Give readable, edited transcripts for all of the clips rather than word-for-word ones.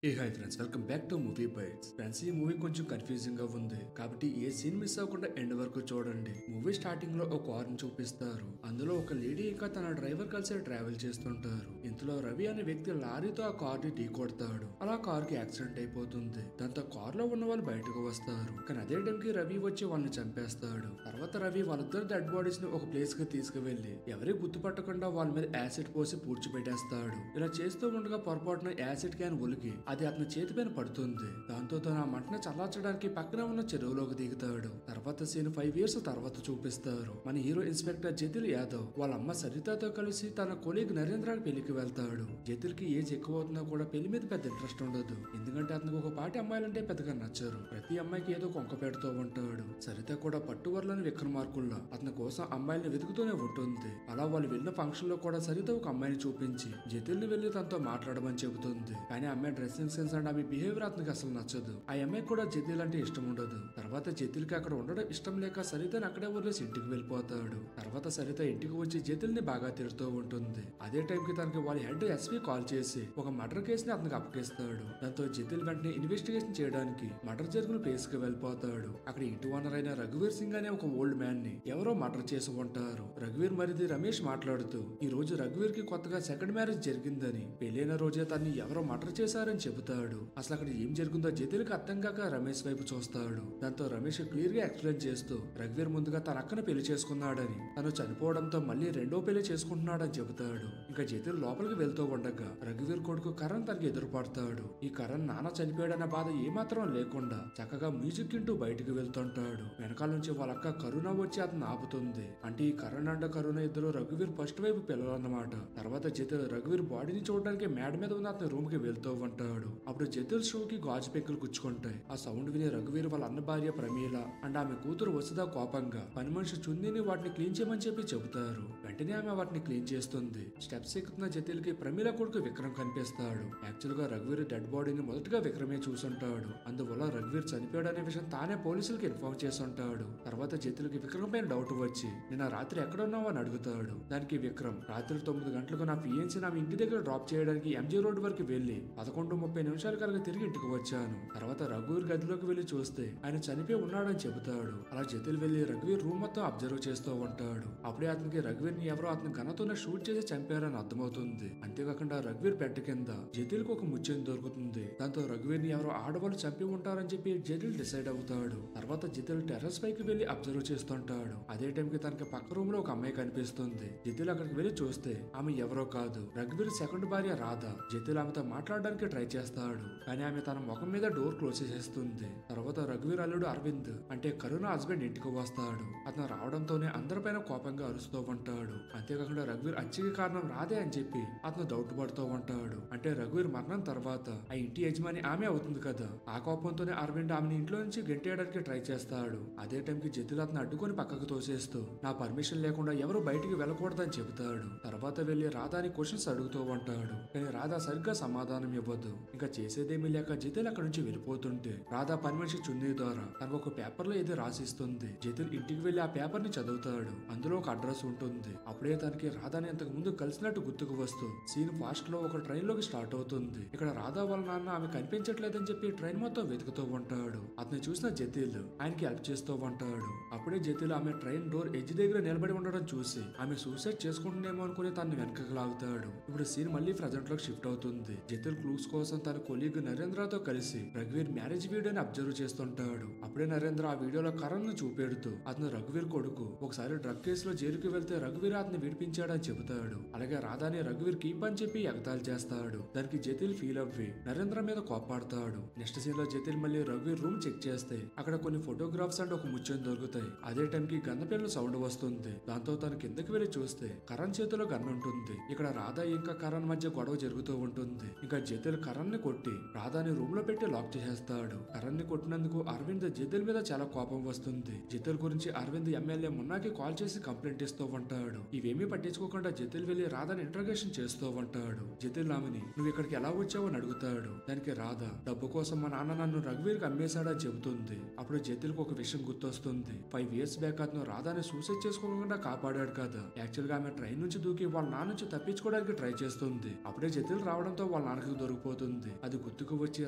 A hi friends, welcome back to movie bytes. Friends, ఈ movie కొంచెం confusing గా ఉంది కాబట్టి ఏ సీన్ మిస్ అవ్వకుండా ఎండ్ వరకు చూడండి. మూవీ స్టార్టింగ్ లో ఒక కార్ ని చూపిస్తారు. అందులో ఒక లేడీ ఇంకా తన డ్రైవర్ కలిసి ట్రావెల్ చేస్తుంటారు. ఇంతలో రవి అనే వ్యక్తి లారీతో ఆ కార్ ని ఢీ కొడతాడు. అలా కార్ కి యాక్సిడెంట్ అయిపోతుంది. దాంతో కార్ లో ఉన్న వాళ్ళు బయటకు వస్తారు. కానీ అదే టైం కి రవి వచ్చి వాళ్ళని చంపేస్తాడు. తర్వాత రవి వాళ్ళిద్దరు డెడ్ బాడీస్ ని ఒక ప్లేస్ కి తీసుకువెళ్లి ఎవరి గుర్తుపట్టకుండా వాళ్ళ మీద యాసిడ్ పోసి పూడ్చిపెట్టేస్తాడు. ఇలా చేస్తూ ఉండగా పొరపాటున యాసిడ్ క్యాన్ ఒలికి అది అతని చేతి పైన పడుతుంది. దాంతో తన ఆ మంటను చల్లార్చడానికి పక్కన ఉన్న చెరువులోకి దిగుతాడు. తర్వాత సీన్ 5 years తర్వాత చూపిస్తారు. మన హీరో ఇన్స్పెక్టర్ జతిల్ యాదవ్ వాళ్ళ అమ్మ సరితతో కలిసి తన కొలీగ్ నరేంద్ర పెళ్లికి వెళ్తాడు. జతిల్ కి ఏజ్ ఎక్కువ అవుతున్నా కూడా పెళ్లి మీద పెద్ద ఇంట్రెస్ట్ ఉండదు. ఎందుకంటే అతనికి ఒక పాటి అమ్మాయిలంటే పెద్దగా నచ్చరు. ప్రతి అమ్మాయికి ఏదో కొంక పెడుతూ ఉంటాడు. సరిత కూడా పట్టువర్లని విక్రమార్కుల్లో అతని కోసం అమ్మాయిల్ని వెతుకుతూనే ఉంటుంది. అలా వాళ్ళు వెళ్ళిన ఫంక్షన్ లో కూడా సరిత ఒక అమ్మాయిని చూపించి జతిల్ ని వెళ్లి తనతో మాట్లాడమని చెబుతుంది. కానీ అమ్మాయి డ్రెస్సింగ్ సెన్స్ అండ్ ఆమె బిహేవియర్ అతనికి అసలు నచ్చదు. ఆ అమ్మాయి కూడా జతిల్ అంటే ఇష్టం ఉండదు. తర్వాత జతిల్ కి అక్కడ ఉండడం ఇష్టం లేక సరితని అక్కడే వదిలేసి ఇంటికి వెళ్ళిపోతాడు. తర్వాత సరిత ఇంటికి వచ్చి జతిల్ ని బాగా తిడుతూ ఉంటుంది. అదే టైం కి తనకి వాళ్ళ హెడ్ ఎస్పీ కాల్ చేసి ఒక మర్డర్ కేసుని అతనికి అప్పగిస్తాడు. దాంతో జతిల్ వెంటనే ఇన్వెస్టిగేషన్ చేయడానికి మర్డర్ జరిగిన ప్లేస్ కి వెళ్ళిపోతాడు. అక్కడ ఇంటి ఓనర్ అయిన రఘువీర్ సింగ్ అనే ఒక ఓల్డ్ మ్యాన్ ని ఎవరో మర్డర్ చేసి ఉంటారు. రఘువీర్ మరిది రమేష్ మాట్లాడుతూ ఈ రోజు రఘువీర్ కి కొత్తగా సెకండ్ మ్యారేజ్ జరిగిందని, పెళ్లైన రోజే తన్ని ఎవరో మర్డర్ చేశారని చెబుతాడు. అసలు అక్కడ ఏం జరిగిందో జతిల్ కి అర్థం కాక రమేష్ వైపు చూస్తాడు. దాంతో రమేష్ క్లియర్ గా ఎక్స్ప్లెయిన్ చేస్తూ రఘువీర్ ముందుగా తన అక్కను పెళ్లి చేసుకున్నాడని, తను చనిపోవడంతో మళ్ళీ రెండో పెళ్లి చేసుకుంటున్నాడని చెబుతాడు. ఇంకా జతిల్ లోపలికి వెళ్తూ ఉండగా రఘువీర్ కొడుకు కరణ్ తనకి ఎదురుపడతాడు. ఈ కరణ్ నాన్న చనిపోయాడన్న బాధ ఏమాత్రం లేకుండా చక్కగా మ్యూజిక్ వింటూ బయటికి వెళ్తుంటాడు. వెనకాల నుంచి వాళ్ళ అక్క కరుణ వచ్చి అతను ఆపుతుంది. అంటే ఈ కరణ్ అండ్ కరుణ ఇద్దరు రఘువీర్ ఫస్ట్ వైపు పిల్లలన్నమాట. తర్వాత జతిల్ రఘువీర్ బాడీని చూడడానికి మేడ మీద ఉన్న అతని రూమ్ కి వెళ్తూ ఉంటాడు. అప్పుడు జతిల్ షూ కి గాజు పెంకులు గుచ్చుకుంటాయి. ఆ సౌండ్ విని రఘువీర్ వాళ్ళ అన్న భార్య ప్రమీల అండ్ ఆమె కూతురు వసుదా కోపంగా పని మనిషి చుందిని వాటిని క్లీన్ చేయమని చెప్పి చెబుతారు. వెంటనే ఆమె వాటిని క్లీన్ చేస్తుంది. స్టెప్స్ ఎక్కుతున్న జతిల్ కి ప్రమీల కొడుకు విక్రమ్ కనిపిస్తాడు. యాక్చువల్ గా రఘువీర్ డెడ్ బాడీని మొదటగా విక్రమే చూసుంటాడు. అందువల్ల రఘువీర్ చనిపోయాడనే విషయం తానే పోలీసులకు ఇన్ఫార్మ్ చేస్తుంటాడు. తర్వాత జతిల్ కి విక్రమ్ పైన డౌట్ వచ్చి నిన్న రాత్రి ఎక్కడున్నావు అని అడుగుతాడు. దానికి విక్రమ్ రాత్రి 9 గంటలకు నా ఫియెన్సీ నా ఇంటి దగ్గర డ్రాప్ చేయడానికి ఎంజీ రోడ్ వరకు వెళ్లి 11:30 కనుక తిరిగి ఇంటికి వచ్చాను. తర్వాత రఘువీర్ గదిలోకి వెళ్లి చూస్తే ఆయన చనిపోయి ఉన్నాడని చెబుతాడు. అలా జతిల్ వెళ్లి రఘువీర్ రూమ్ మొత్తం అబ్జర్వ్ చేస్తూ ఉంటాడు. అప్పుడే అతనికి రఘువీర్ ని ఎవరో అతని గనతోనే షూట్ చేసి చంపారని అర్థమవుతుంది. అంతేకాకుండా రఘువీర్ బెడ్ కింద జతిల్ కు ఒక ముత్యం దొరుకుతుంది. దాంతో రఘువీర్ ని ఎవరో ఆడవాళ్ళు చంపి ఉంటారని చెప్పి జతిల్ డిసైడ్ అవుతాడు. తర్వాత జతిల్ టెర్రస్ పైకి వెళ్లి అబ్జర్వ్ చేస్తుంటాడు. అదే టైం కి తనకి పక్క రూమ్ లో ఒక అమ్మాయి కనిపిస్తుంది. జతిల్ అక్కడికి వెళ్లి చూస్తే ఆమె ఎవరో కాదు, రఘువీర్ సెకండ్ భార్య రాధ. జతిల్ ఆమెతో మాట్లాడడానికి ట్రై చేస్తాడు. కానీ ఆమె తన ముఖం మీద డోర్ క్లోజ్ చేసేస్తుంది. తర్వాత రఘువీర్ అల్లుడు అరవింద్ అంటే కరుణ హస్బెండ్ ఇంటికి వస్తాడు. అతను రావడంతోనే అందరిపైన కోపంగా అరుస్తూ ఉంటాడు. అంతేకాకుండా రఘువీర్ హత్యకి కారణం రాదే అని చెప్పి అతను డౌట్ పడుతూ ఉంటాడు. అంటే రఘువీర్ మరణం తర్వాత ఆ ఇంటి యజమాని ఆమె అవుతుంది కదా. ఆ కోపంతోనే అరవింద్ ఆమెను ఇంట్లో నుంచి గెంటేయడానికి ట్రై చేస్తాడు. అదే టైంకి జతిల్ అతను అడ్డుకొని పక్కకు తోసేస్తూ నా పర్మిషన్ లేకుండా ఎవరు బయటికి వెళ్ళకూడదని చెబుతాడు. తర్వాత వెళ్లి రాధాని క్వశ్చన్స్ అడుగుతూ ఉంటాడు. కానీ రాధా సరిగ్గా సమాధానం ఇవ్వదు. ఇంకా చేసేదేమీ లేక జతిల్ అక్కడ నుంచి వెళ్ళిపోతుంటే రాధా పని మనిషి చున్నీ ద్వారా తనకు ఒక పేపర్ లో ఏదో రాసిస్తుంది. జతిల్ ఇంటికి వెళ్లి ఆ పేపర్ ని చదువుతాడు. అందులో ఒక అడ్రస్ ఉంటుంది. అప్పుడే తనకి రాధాని ఇంతకు ముందు కలిసినట్టు గుర్తుకు వస్తూ సీన్ ఫాస్ట్ లో ఒక ట్రైన్ లోకి స్టార్ట్ అవుతుంది. ఇక్కడ రాధా వాళ్ళ నాన్న ఆమె కనిపించట్లేదని చెప్పి ట్రైన్ మొత్తం వెతుకుతూ ఉంటాడు. అతను చూసిన జతిల్ ఆయనకి హెల్ప్ చేస్తూ ఉంటాడు. అప్పుడే జతిల్ ఆమె ట్రైన్ డోర్ ఎడ్జ్ దగ్గర నిలబడి ఉండడం చూసి ఆమె సూసైడ్ చేసుకుంటుందేమో అనుకుని తనని వెనకకు లాగుతాడు. ఇప్పుడు సీన్ మళ్ళీ ప్రజెంట్ లోకి షిఫ్ట్ అవుతుంది. జతిల్ క్లూస్ కోసం తన కొలీగ్ నరేంద్రతో కలిసి రఘువీర్ మ్యారేజ్ వీడియోని అబ్జర్వ్ చేస్తుంటాడు. అప్పుడే నరేంద్ర ఆ వీడియోలో కరణ్ ను చూపెడుతూ అతను రఘువీర్ కొడుకు ఒకసారి డ్రగ్ కేసులో జైలుకి వెళ్తే రఘువీర్ అతన్ని విడిపించాడని చెబుతాడు. అలాగే రాధాని రఘువీర్ కీప్ అని చెప్పి ఎగతాళి చేస్తాడు. దానికి జతిల్ ఫీల్ అవ్వి నరేంద్ర మీద కోపాడతాడు. నెక్స్ట్ సీన్ లో జతిల్ మళ్ళీ రఘువీర్ రూమ్ చెక్ చేస్తే అక్కడ కొన్ని ఫోటోగ్రాఫ్స్ అండ్ ఒక ముత్యం దొరుకుతాయి. అదే టైం కి గన్నపెల్లు సౌండ్ వస్తుంది. దాంతో తను కిందకి వెళ్లి చూస్తే కరణ్ చేతిలో గన్ ఉంటుంది. ఇక్కడ రాధా ఇంకా కరణ్ మధ్య గొడవ జరుగుతూ ఉంటుంది. ఇంకా జతిల్ కరణ్ ని కొట్టి రాధాని రూమ్ లో పెట్టి లాక్ చేసేస్తాడు. కరణ్ ని కొట్టినందుకు అరవింద్ జతిల్ మీద చాలా కోపం వస్తుంది. జతిల్ గురించి అరవింద్ ఎమ్మెల్యే మున్నాకి కాల్ చేసి కంప్లైంట్ ఇస్తూ ఉంటాడు. ఇవేమీ పట్టించుకోకుండా జతిల్ వెళ్లి రాధాని ఇంట్రాగేషన్ చేస్తూ ఉంటాడు. జతిల్ ఆమెని నువ్వు ఇక్కడికి ఎలా వచ్చావు అని అడుగుతాడు. దానికి రాధ డబ్బు కోసం మా నాన్న నన్ను రఘువీర్ కి అమ్మేశాడని చెబుతుంది. అప్పుడు జతిల్ కు ఒక విషయం గుర్తొస్తుంది. 5 years బ్యాక్ అతను రాధాని సూసైడ్ చేసుకోకుండా కాపాడాడు కదా. యాక్చువల్ గా ఆమె ట్రైన్ నుంచి దూకి వాళ్ళ నాన్న నుంచి తప్పించుకోవడానికి ట్రై చేస్తుంది. అప్పుడే జతిల్ రావడంతో వాళ్ళ నాన్నకి దొరికిపోతుంది. అవుతుంది. అది గుర్తుకు వచ్చి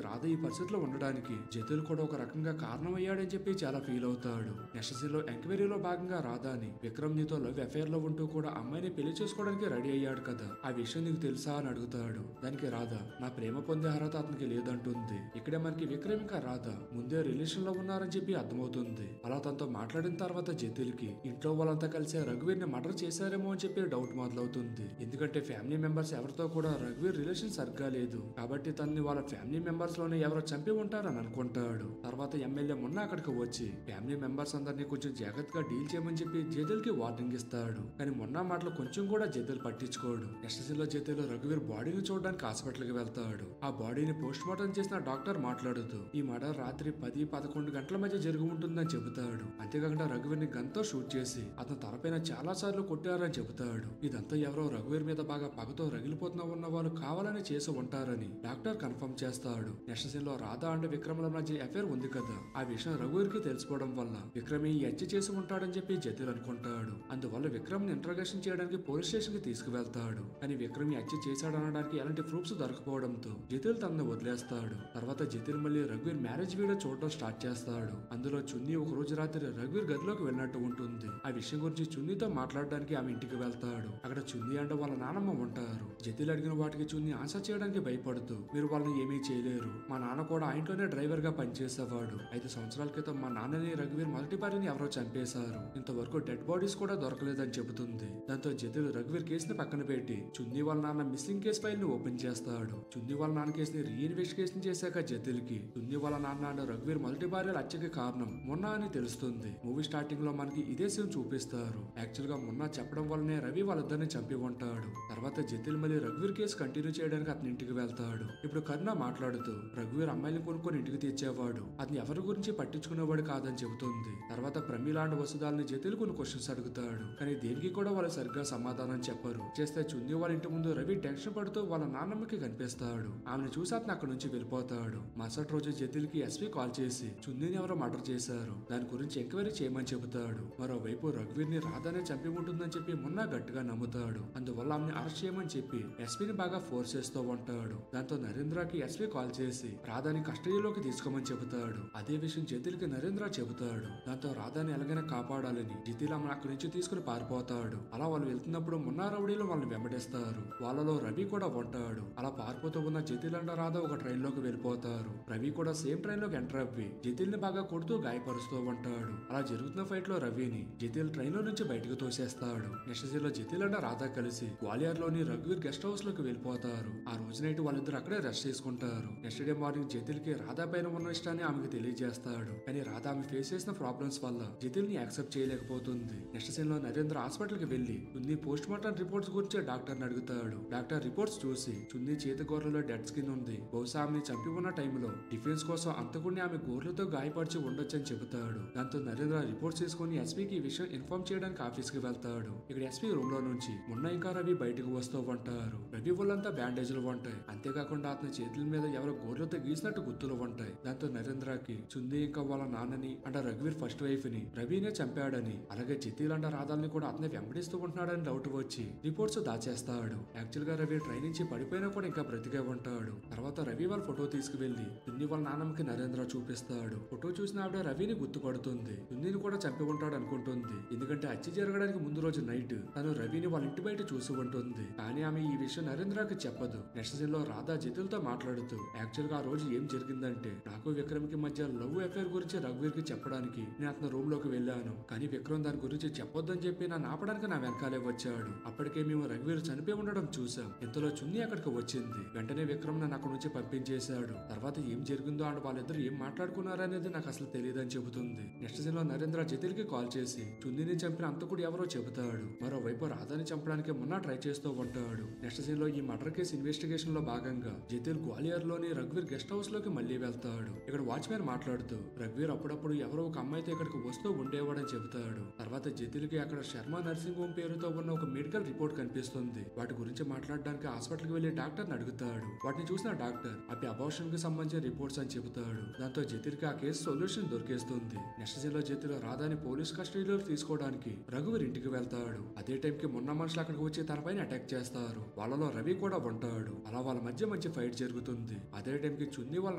రాధ ఈ పరిస్థితిలో ఉండడానికి జతిల్ కూడా ఒక రకంగా కారణమయ్యాడని చెప్పి చాలా ఫీల్ అవుతాడు. నెక్స్ట్ సీన్ లో ఎంక్వైరీలో భాగంగా రాధాని విక్రమ్ నీతో లవ్ అఫేర్ లో ఉంటూ కూడా అమ్మాయిని పెళ్లి చేసుకోవడానికి రెడీ అయ్యాడు కదా, ఆ విషయం నీకు తెలుసా అని అడుగుతాడు. దానికి రాధ నా ప్రేమ పొందే అర్హత అతనికి లేదంటుంది. ఇక్కడే మనకి విక్రమ్ ఇంకా రాధ ముందే రిలేషన్ లో ఉన్నారని చెప్పి అర్థమవుతుంది. అలా తనతో మాట్లాడిన తర్వాత జతిల్ కి ఇంట్లో వాళ్ళంతా కలిసి రఘువీర్ ని మర్డర్ చేశారేమో అని చెప్పి డౌట్ మొదలవుతుంది. ఎందుకంటే ఫ్యామిలీ మెంబర్స్ ఎవరితో కూడా రఘువీర్ రిలేషన్ సరిగ్గా లేదు కాబట్టి తనని వాళ్ళ ఫ్యామిలీ మెంబర్స్ లోనే ఎవరో చంపి ఉంటారని అనుకుంటాడు. తర్వాత ఎమ్మెల్యే మొన్న అక్కడికి వచ్చి ఫ్యామిలీ మెంబర్స్ అందరినీ కొంచెం జాగ్రత్తగా డీల్ చేయమని చెప్పి జతిల్ కి వార్నింగ్ ఇస్తాడు. కానీ మొన్న మాటలు కొంచెం కూడా జతిల్ పట్టించుకోడు. నెక్స్ట్ సీన్ లో జతిల్ రఘువీర్ బాడీని చూడడానికి హాస్పిటల్ కి వెళ్తాడు. ఆ బాడీని పోస్ట్ మార్టం చేసిన డాక్టర్ మాట్లాడుతూ ఈ మర్డర్ రాత్రి 10-11 గంటల మధ్య జరిగి ఉంటుందని చెబుతాడు. అంతేకాకుండా రఘువీర్ ని గన్తో షూట్ చేసి అతను తలపైన చాలా సార్లు కొట్టారని చెబుతాడు. ఇదంతా ఎవరో రఘువీర్ మీద బాగా పగతో రగిలిపోతున్న ఉన్న వాళ్ళు కావాలని చేసి ఉంటారని డాక్టర్ కన్ఫర్మ్ చేస్తాడు. నెక్స్ట్ సీన్ లో రాధా అండ్ విక్రమ్ల మధ్య అఫేర్ ఉంది కదా, ఆ విషయం రఘువీర్ కి తెలిసిపోవడం వల్ల విక్రమ్ ఈ హత్య చేసి ఉంటాడని చెప్పి జతిల్ అనుకుంటాడు. అందువల్ల విక్రమ్ ని ఇంట్రాగేషన్ చేయడానికి పోలీస్ స్టేషన్ కి తీసుకువెళ్తాడు. కానీ విక్రమ్ ఈ హత్య చేశాడనడానికి ఎలాంటి ప్రూఫ్స్ దొరకపోవడంతో జతిల్ తనను వదిలేస్తాడు. తర్వాత జతిల్ మళ్ళీ రఘువీర్ మ్యారేజ్ వీడియో చూడడం స్టార్ట్ చేస్తాడు. అందులో చున్నీ ఒక రోజు రాత్రి రఘువీర్ గదిలోకి వెళ్ళినట్టు ఉంటుంది. ఆ విషయం గురించి చున్నీతో మాట్లాడడానికి ఆమె ఇంటికి వెళ్తాడు. అక్కడ చున్నీ అంటే వాళ్ళ నానమ్మ ఉంటారు. జతిల్ అడిగిన వాటికి చున్నీ ఆన్సర్ చేయడానికి భయపడుతూ మీరు వాళ్ళని ఏమీ చేయలేరు, మా నాన్న కూడా ఆ ఇంట్లోనే డ్రైవర్ గా పనిచేసేవాడు, 5 సంవత్సరాల క్రితం మా నాన్నని రఘువీర్ మొదటి భార్యని ఎవరో చంపేశారు, ఇంతవరకు డెడ్ బాడీస్ కూడా దొరకలేదని చెబుతుంది. దాంతో జతిల్ రఘువీర్ కేసుని పక్కన పెట్టి చున్నీ వాళ్ళ నాన్న మిస్సింగ్ కేసు ఫైల్ ని ఓపెన్ చేస్తాడు. చున్నీ వాళ్ళ నాన్న కేసుని రీఇన్వెస్టిగేషన్ చేశాక జతిల్ కి చున్నీ వాళ్ళ నాన్న అండ్ రఘువీర్ మొదటి భార్యల హత్యకి కారణం మొన్న అని తెలుస్తుంది. మూవీ స్టార్టింగ్ లో మనకి ఇదే సీన్ చూపిస్తారు. యాక్చువల్ గా మొన్న చెప్పడం వల్లనే రవి వాళ్ళిద్దరిని చంపి ఉంటాడు. తర్వాత జతిల్ మళ్ళీ రఘువీర్ కేసు కంటిన్యూ చేయడానికి అతని ఇంటికి వెళ్తాడు. ఇప్పుడు కరుణ మాట్లాడుతూ రఘువీర్ అమ్మాయిని కొనుక్కొని ఇంటికి తెచ్చేవాడు, అతని ఎవరి గురించి పట్టించుకునేవాడు కాదని చెబుతుంది. తర్వాత ప్రమీల అండ్ వసుధాలని జతిల్ కొన్ని క్వశ్చన్స్ అడుగుతాడు. కానీ దేనికి కూడా వాళ్ళు సరిగ్గా సమాధానం చెప్పరు. చేస్తే చున్నీ వాళ్ళ ఇంటి ముందు రవి టెన్షన్ పడుతూ వాళ్ళ నాన్నమ్మకి కనిపిస్తాడు. ఆమెను చూసి అతను అక్కడి నుంచి వెళ్ళిపోతాడు. మరుసటి రోజు జతిల్ కి ఎస్పీ కాల్ చేసి చున్నీని ఎవరో మర్డర్ చేశారు, దాని గురించి ఎంక్వైరీ చేయమని చెబుతాడు. మరోవైపు రఘువీర్ ని రాధానే చంపి ఉంటుందని చెప్పి మొన్న గట్టిగా నమ్ముతాడు. అందువల్ల ఆమెను అరెస్ట్ చేయమని చెప్పి ఎస్పీని బాగా ఫోర్స్ చేస్తూ ఉంటాడు. దాంతో నరేంద్రకి ఎస్పీ కాల్ చేసి రాధాని కస్టడీలోకి తీసుకోమని చెబుతాడు. అదే విషయం జతిల్ కి నరేంద్ర చెబుతాడు. దాంతో రాధాని ఎలాగైనా కాపాడాలని జతిల్ ఆమెను అక్కడి నుంచి తీసుకుని పారిపోతాడు. అలా వాళ్ళు వెళ్తున్నప్పుడు మొన్న రౌడీలు వాళ్ళని వెంబడిస్తారు. వాళ్ళలో రవి కూడా ఉంటాడు. అలా పారిపోతూ ఉన్న జతిల్ అండ్ రాధా ఒక ట్రైన్ లోకి వెళ్ళిపోతారు. రవి కూడా సేమ్ ట్రైన్ లోకి ఎంటర్ అవ్వి జతిల్ ని బాగా కొడుతూ గాయపరుస్తూ ఉంటాడు. అలా జరుగుతున్న ఫైట్ లో రవిని జతిల్ ట్రైన్ లో నుంచి బయటకు తోసేస్తాడు. నెక్స్ట్ సీన్ లో జతిల్ అండ్ రాధా కలిసి గ్వాలియర్ లోని రఘువీర్ గెస్ట్ హౌస్ లోకి వెళ్ళిపోతారు. ఆ రోజు నైట్ వాళ్ళిద్దరు అక్కడే రెస్ట్ చేసుకుంటారు. నెక్స్ట్ డే మార్నింగ్ జతిల్ కి రాధా పైన ఉన్న ఇష్టాన్ని ఆమెకు తెలియజేస్తాడు. కానీ రాధా ఆమె ఫేస్ చేసిన ప్రాబ్లమ్స్ వల్ల జతిల్ ని యాక్సెప్ట్ చేయలేకపోతుంది. నెక్స్ట్ సీన్ లో నరేంద్ర హాస్పిటల్ కి వెళ్లి చున్నీ పోస్ట్ మార్టం రిపోర్ట్స్ గురించి డాక్టర్ ని అడుగుతాడు. డాక్టర్ రిపోర్ట్స్ చూసి చున్నీ చేతి గోర్లలో డెడ్ స్కిన్ ఉంది, బహుశా ఆమెని చంపి ఉన్న టైంలో డిఫెన్స్ కోసం అంతకుని ఆమె గోర్లతో గాయపరిచి ఉండొచ్చని చెబుతాడు. దాంతో నరేంద్ర రిపోర్ట్స్ తీసుకుని ఎస్పీకి ఈ విషయం ఇన్ఫార్మ్ చేయడానికి ఆఫీస్ కి వెళ్తాడు. ఇక్కడ ఎస్పీ రూమ్ లో నుంచి మొన్న ఇంకా రవి బయటకు వస్తూ ఉంటారు. రవి వాళ్ళంతా బ్యాండేజ్లు ఉంటాయి. అంతేకాకుండా అతని చేతుల మీద ఎవరో గోర్లతో గీసినట్టు గుర్తులు ఉంటాయి. దాంతో నరేంద్రకి చున్నీ ఇంకా వాళ్ళ నాన్నని అంటే రఘువీర్ ఫస్ట్ వైఫ్ ని రవినే చంపాడని, అలాగే జతిల్ అండ్ రాధాల్ని కూడా అతనే వెంబడిస్తూ ఉంటున్నాడని డౌట్ వచ్చి రిపోర్ట్స్ దాచేస్తాడు. యాక్చువల్ గా రవి ట్రైన్ నుంచి పడిపోయినా కూడా ఇంకా బ్రతికే ఉంటాడు. తర్వాత రవి వాళ్ళ ఫోటో తీసుకువెళ్లి చున్నీ వాళ్ళ నాన్నమ్మకి నరేంద్ర చూపిస్తాడు. ఫోటో చూసిన ఆవిడ రవిని గుర్తుపడుతుంది. చున్నీని కూడా చంపి ఉంటాడు అనుకుంటుంది. ఎందుకంటే హత్య జరగడానికి ముందు రోజు నైట్ తను రవిని వాళ్ళ ఇంటి బయట చూసి ఉంటుంది. కానీ ఆమె ఈ విషయం నరేంద్రకి చెప్పదు. నెక్స్ట్ సీన్ లో రాధా జతిల్ తో మాట్లాడుతూ యాక్చువల్ గా ఆ రోజు ఏం జరిగిందంటే నాకు విక్రమ్ కి మధ్య లవ్ అఫేర్ గురించి రఘువీర్ కి చెప్పడానికి నేను అతని రూమ్ లోకి వెళ్ళాను. కానీ విక్రమ్ దాని గురించి చెప్పొద్దని చెప్పి నన్ను ఆపడానికి నా వెనకాలే వచ్చాడు. అప్పటికే మేము రఘువీర్ చనిపోయి ఉండడం చూసాం. ఇంతలో చున్నీ అక్కడికి వచ్చింది. వెంటనే విక్రమ్ నన్ను అక్కడి నుంచి పంపించేశాడు. తర్వాత ఏం జరిగిందో అండ్ వాళ్ళిద్దరు ఏం మాట్లాడుకున్నారనేది నాకు అసలు తెలియదని చెబుతుంది. నెక్స్ట్ సీన్ లో నరేంద్ర జతిల్ కి కాల్ చేసి చున్నీని చంపిన అంతకుడు ఎవరో చెబుతాడు. మరోవైపు రాధాని చంపడానికి మొన్న ట్రై చేస్తూ ఉంటాడు. నెక్స్ట్ సీన్ లో ఈ మర్డర్ కేసు ఇన్వెస్టిగేషన్ లో భాగంగా జతిల్ గ్వాలియర్ లోని రఘువీర్ గెస్ట్ హౌస్ లోకి మళ్లీ వెళ్తాడు. ఇక్కడ వాచ్మెన్ మాట్లాడుతూ రఘువీర్ అప్పుడప్పుడు ఎవరో ఒక అమ్మాయితో ఇక్కడికి వస్తూ ఉండేవాడని చెబుతాడు. తర్వాత జతిల్ కి అక్కడ శర్మ నర్సింగ్ హోమ్ పేరుతో ఉన్న ఒక మెడికల్ రిపోర్ట్ కనిపిస్తుంది. వాటి గురించి మాట్లాడడానికి హాస్పిటల్ కి వెళ్లి డాక్టర్ ని అడుగుతాడు. వాటిని చూసిన డాక్టర్ అవి అబార్షన్ కి సంబంధించిన రిపోర్ట్స్ అని చెబుతాడు. దాంతో జతిల్ కి ఆ కేసు సొల్యూషన్ దొరికేస్తుంది. నెక్స్ట్ సీన్ లో జతిల్ రాధాని పోలీస్ కస్టడీలో తీసుకోవడానికి రఘువీర్ ఇంటికి వెళ్తాడు. అదే టైం కి మొన్న మనుషులు అక్కడికి వచ్చి తనపైన అటాక్ చేస్తారు. వాళ్ళలో రవి కూడా ఉంటాడు. అలా వాళ్ళ మధ్య మంచి ఫైట్ జరుగుతుంది. అదే టైంకి చున్ని వాళ్ళ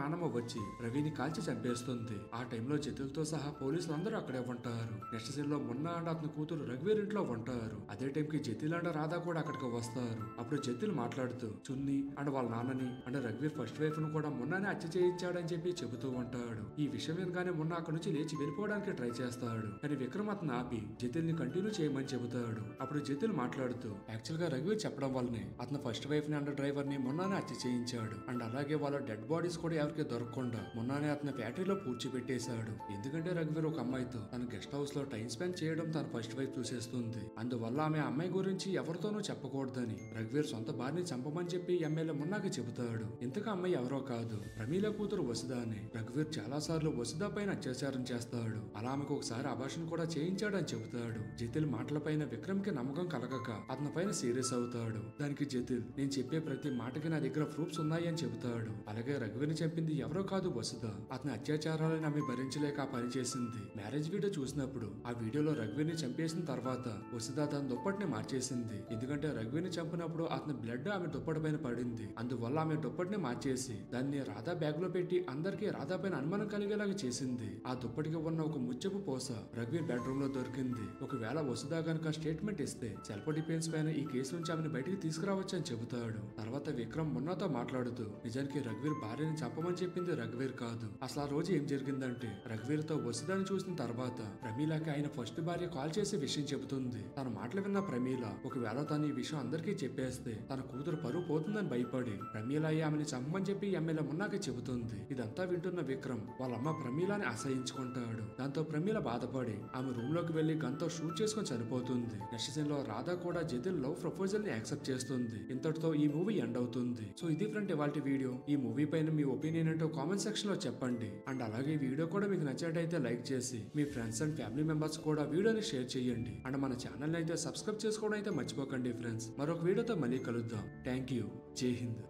నాన్నమ్మ వచ్చి రవిని కాల్చి చంపేస్తుంది. ఆ టైంలో జతిల్తో సహా పోలీసులు అందరూ అక్కడే ఉంటారు. నెక్స్ట్ సీన్ లో మొన్న అండ్ అతని కూతురు రఘువీర్ ఇంట్లో ఉంటారు. అదే టైంకి జతిల్ అండ్ రాధా కూడా అక్కడికి వస్తారు. అప్పుడు జతిల్ మాట్లాడుతూ చున్ని అండ్ వాళ్ళ నాన్నని అండ్ రఘువీర్ ఫస్ట్ వైఫ్ ను కూడా మొన్ననే హత్య చేయించాడని చెప్పి చెబుతూ ఉంటాడు. ఈ విషయం వినగానే మొన్న అక్కడి నుంచి లేచి వెళ్ళిపోవడానికి ట్రై చేస్తాడు. కానీ విక్రమ్ అతను ఆపి జతిల్ ని కంటిన్యూ చేయమని చెబుతాడు. అప్పుడు జతిల్ మాట్లాడుతూ యాక్చువల్ గా రఘువీర్ చెప్పడం వల్లనే అతను ఫస్ట్ వైఫ్ ని అండ్ డ్రైవర్ ని మొన్ననే హత్య చేయించాడు. అండ్ అలాగే వాళ్ళ డెడ్ బాడీస్ కూడా ఎవరికి దొరకకుండా మొన్ననే అతని ఫ్యాక్టరీలో పూడ్చిపెట్టేశాడు. ఎందుకంటే రఘువీర్ ఒక అమ్మాయితో తన గెస్ట్ హౌస్ లో టైం స్పెండ్ చేయడం తన ఫస్ట్ వైఫ్ చూసేస్తుంది. అందువల్ల ఆమె అమ్మాయి గురించి ఎవరితోనూ చెప్పకూడదని రఘువీర్ సొంత భార్యని చంపమని చెప్పి ఎమ్మెల్యే మున్నాకి చెబుతాడు. ఇంతకు అమ్మాయి ఎవరో కాదు, ప్రమీల కూతురు వసుధ అని. రఘువీర్ చాలా సార్లు వసుధ పైన అత్యాచారం చేస్తాడు. అలా ఆమెకు ఒకసారి అబార్షన్ కూడా చేయించాడని చెబుతాడు. జతిల్ మాటలపైన విక్రమ్ కి నమ్మకం కలగక అతని పైన సీరియస్ అవుతాడు. దానికి జతిల్ నేను చెప్పే ప్రతి మాటకి నా దగ్గర ప్రూఫ్స్ ఉన్నాయి అని చెబుతాడు. అలాగే రఘువీర్ని చంపింది ఎవరో కాదు వసుధ. అతని అత్యాచారాలను ఆమె భరించలేక ఆ పని చేసింది. మ్యారేజ్ వీడియో చూసినప్పుడు ఆ వీడియోలో రఘువీర్ని చంపేసిన తర్వాత వసుధ తన దుప్పటిని మార్చేసింది. ఎందుకంటే రఘువీర్ని చంపినప్పుడు అతని బ్లడ్ ఆమె దుప్పటి పైన పడింది. అందువల్ల ఆమె దుప్పటిని మార్చేసి దాన్ని రాధా బ్యాగ్ లో పెట్టి అందరికీ రాధా పైన అనుమానం కలిగేలాగా చేసింది. ఆ దుప్పటికి ఉన్న ఒక ముత్యపు పోస రఘువీర్ బెడ్రూమ్ లో దొరికింది. ఒకవేళ వసుధ గనుక స్టేట్మెంట్ ఇస్తే సెల్ఫ్ డిఫెన్స్ పైన ఈ కేసు నుంచి ఆమెను బయటికి తీసుకురావచ్చు అని చెబుతాడు. తర్వాత విక్రమ్ మున్నాతో మాట్లాడుతూ నిజానికి రఘువీర్ భార్యని చంపమని చెప్పింది రఘువీర్ కాదు. అసలు ఆ రోజు ఏం జరిగిందంటే రఘువీర్ తో వసుధని చూసిన తర్వాత ప్రమీలకి ఆయన ఫస్ట్ భార్య కాల్ చేసి విషయం చెబుతుంది. తన మాటలు విన్న ప్రమీల ఒకవేళ తను ఈ విషయం అందరికీ చెప్పేస్తే తన కూతురు పరువు పోతుందని భయపడి ప్రమీల ఆమెని చంపమని చెప్పి ఎమ్మెల్యే మున్నాకి చెబుతుంది. ఇదంతా వింటున్న విక్రమ్ వాళ్ళ అమ్మ ప్రమీలని అసహించుకుంటాడు. దాంతో ప్రమీల బాధపడి ఆమె రూమ్ లోకి వెళ్లి గన్తో షూట్ చేసుకుని చనిపోతుంది. నెక్స్ట్ సీన్ లో రాధా కూడా జతిల్ లవ్ ప్రపోజల్ ని యాక్సెప్ట్ చేస్తుంది. ఇంతటితో ఈ మూవీ ఎండ్ అవుతుంది. సో ఇది ఫ్రెండ్ ఇవాల్టి వీడియో. ఈ మూవీ పైన మీ ఒపీనియన్ ఏంటో కామెంట్ సెక్షన్ లో చెప్పండి. అండ్ అలాగే ఈ వీడియో కూడా మీకు నచ్చినట్టయితే లైక్ చేసి మీ ఫ్రెండ్స్ అండ్ ఫ్యామిలీ మెంబర్స్ కూడా వీడియోని షేర్ చేయండి. అండ్ మన ఛానల్ అయితే సబ్స్క్రైబ్ చేసుకోవడం అయితే మర్చిపోకండి ఫ్రెండ్స్. మరొక వీడియోతో మళ్ళీ కలుద్దాం. Thank you. జై హింద్.